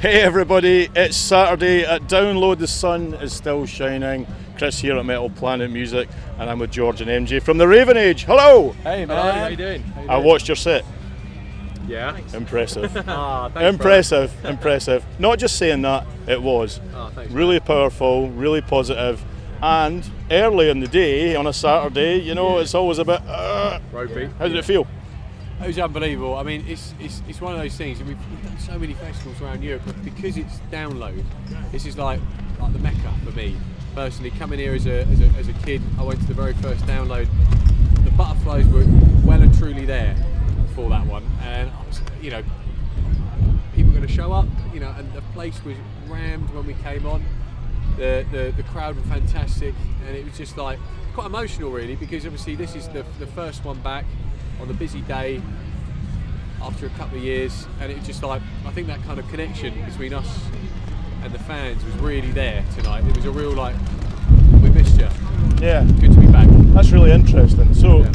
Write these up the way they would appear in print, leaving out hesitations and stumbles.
Hey everybody, it's Saturday at Download. The sun is still shining. Chris here at Metal Planet Music, and I'm with George and MJ from the Raven Age. Hello! Hey man, Hello, how you doing? I watched your set. Yeah. Impressive. Thanks, Impressive. Not just saying that, it was. Thanks, really powerful, really positive, and early in the day on a Saturday, it's always a bit. Road How did it feel? It was unbelievable. I mean, it's one of those things, and we've done so many festivals around Europe, but because it's Download, this is like the mecca for me. Personally, coming here as a kid, I went to the very first Download. The butterflies were well and truly there for that one, and I was, people were going to show up, and the place was rammed when we came on. The crowd were fantastic, and it was just like quite emotional really, because obviously this is the first one back on the busy day after a couple of years, and it was just like, I think that kind of connection between us and the fans was really there tonight. It was a real we missed you. Yeah. Good to be back. That's really interesting. So,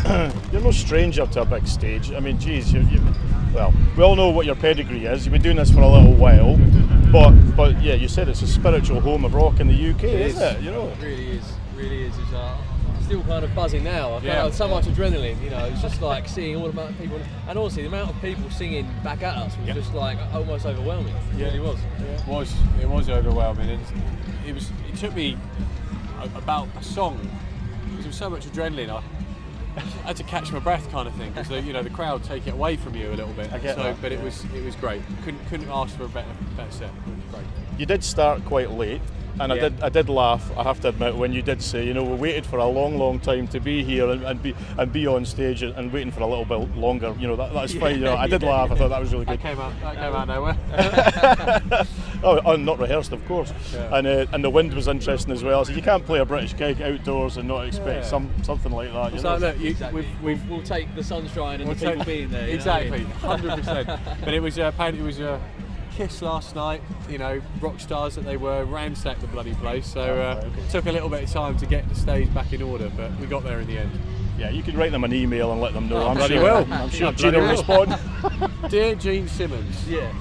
you're no stranger to a big stage. I mean, geez, well, we all know what your pedigree is. You've been doing this for a little while, but yeah, you said it's a spiritual home of rock in the UK, isn't it? It really is. It's still kind of buzzing now. I've got so much adrenaline. It's just like seeing all the amount of people, and also the amount of people singing back at us was just like almost overwhelming. It really was. It was overwhelming, and it took me about a song, because there was so much adrenaline. I had to catch my breath, kind of thing, because the crowd take it away from you a little bit. I get that. But it was great. Couldn't ask for a better set. It was great. You did start quite late, and I did laugh. I have to admit, when you did say, we waited for a long time to be here and be on stage, and waiting for a little bit longer. That's fine. I did laugh. I thought that was really good. That came out nowhere. Oh, not rehearsed, of course. Yeah. And the wind was interesting as well. So you can't play a British gig outdoors and not expect something like that. So look, we'll take the sunshine and the people being there. Exactly, 100%. But it was apparently it was a Kiss last night. Rock stars that they were, ransacked the bloody place. So it took a little bit of time to get the stage back in order, but we got there in the end. Yeah, you could write them an email and let them know. I'm sure I Gene will respond. Dear Gene Simmons. Yeah.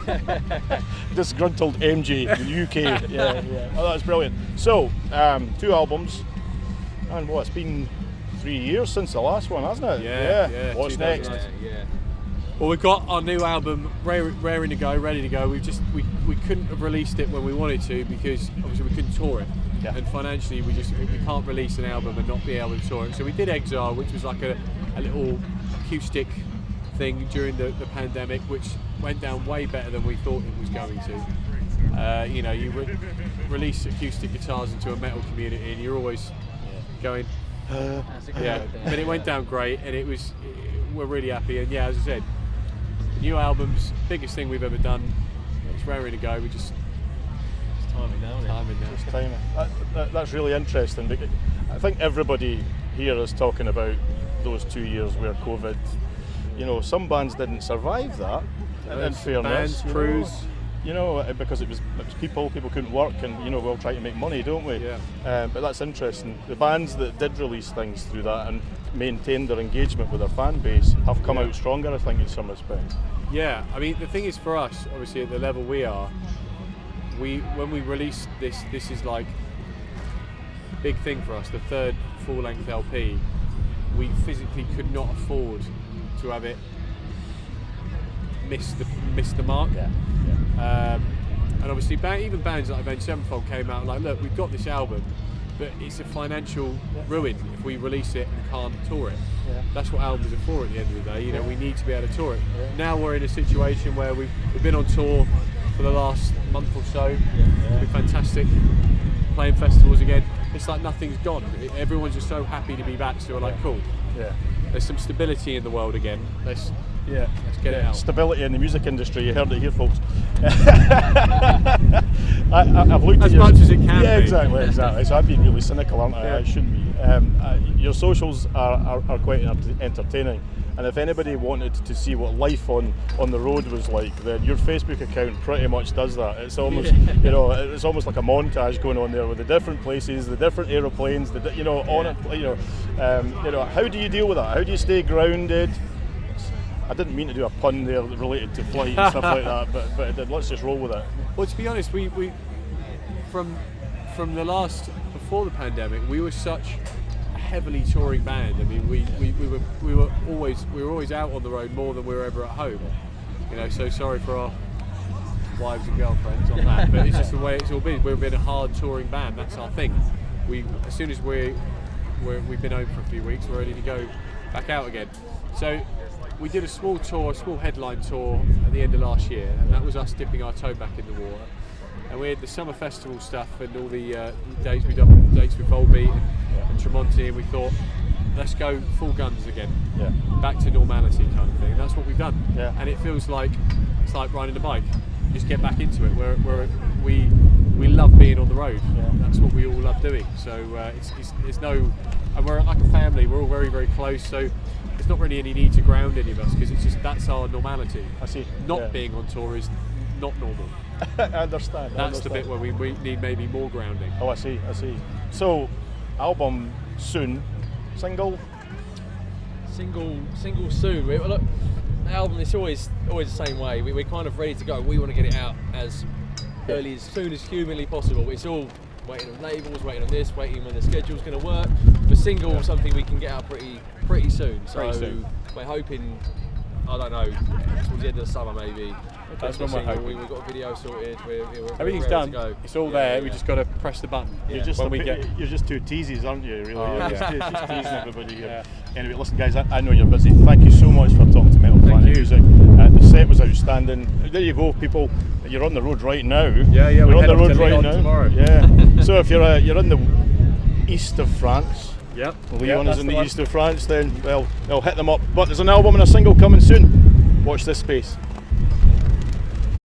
Disgruntled MJ, the UK. Yeah. Oh, that's brilliant. So, 2 albums, and it's been 3 years since the last one, hasn't it? Yeah. What's next? Yeah. Well, we've got our new album raring to go, ready to go. We couldn't have released it when we wanted to, because obviously we couldn't tour it. Yeah. And financially we can't release an album and not be able to tour it. So we did Exile, which was like a little acoustic thing during the pandemic, which went down way better than we thought it was going to. You release acoustic guitars into a metal community, and you're always going, but it went down great, and we're really happy. And as I said, new albums, biggest thing we've ever done. It's raring to go. It's timing now. Just timing. That's really interesting, because I think everybody here is talking about those 2 years where COVID, some bands didn't survive that. In fairness, bands, crews. Because it was people couldn't work, and we all try to make money, don't we? Yeah. But that's interesting. The bands that did release things through that and maintained their engagement with their fan base have come out stronger, I think, in some respects. Yeah, I mean, the thing is, for us, obviously at the level we are, when we released this is like a big thing for us, the third full-length LP. We physically could not afford to have it miss the mark. And obviously even bands like Avenged Sevenfold came out like, look, we've got this album, but it's a financial ruin if we release it and can't tour it. That's what albums are for at the end of the day. We need to be able to tour it. Now we're in a situation where we've been on tour for the last month or so. It's been fantastic, playing festivals again. It's like nothing's gone. Everyone's just so happy to be back, so we're like, cool. There's some stability in the world again. Let's get it out. Stability in the music industry, you heard it here, folks. I've looked as at much as it can Yeah, be. exactly. So I've been really cynical, aren't I? I shouldn't be. Your socials are quite entertaining, and if anybody wanted to see what life on the road was like, then your Facebook account pretty much does that. It's almost it's almost like a montage going on there with the different places, the different aeroplanes, how do you deal with that? How do you stay grounded? I didn't mean to do a pun there related to flight and stuff like that, but I did. Let's just roll with it. Well, to be honest, we from the last before the pandemic, we were such a heavily touring band. I mean, we were always out on the road more than we were ever at home. You know, so sorry for our wives and girlfriends on that, but it's just the way it's all been. We've been a hard touring band. That's our thing. As soon as we've been home for a few weeks, we're ready to go back out again. So we did a small headline tour at the end of last year, and that was us dipping our toe back in the water. And we had the summer festival stuff and all the dates we done, dates with Volbeat and Tremonti, and we thought, let's go full guns again, back to normality kind of thing. And that's what we've done. Yeah. And it feels like it's like riding a bike. Just get back into it. We love being on the road. Yeah. That's what we all love doing. So it's no, and we're like a family. We're all very, very close. So there's not really any need to ground any of us, because it's just that's our normality. I see. Not being on tour is not normal. I understand. That's the bit where we need maybe more grounding. Oh, I see. So, album soon, single. Single soon. Look, the album, it's always the same way. We're kind of ready to go. We want to get it out as early, as soon as humanly possible. It's all waiting on labels, waiting on this, waiting when the schedule's going to work. The single, something we can get out pretty soon. So we're hoping, I don't know, towards the end of the summer maybe. That's when we're hoping. We've got a video sorted. We're Everything's ready done. to go. It's all there. We just got to press the button. You're just when we get. You're just two teases, aren't you? Really, you're just teasing everybody here. Yeah. Anyway, listen, guys, I know you're busy. Thank you so much for talking to Metal Planet you. Music. The set was outstanding. There you go, people. You're on the road right now. Yeah, We're we on head the up road to right Lyon now. tomorrow. Yeah. So if you're in the east of France, Yep. Lyon is in the east of France, then well, hit them up. But there's an album and a single coming soon. Watch this space.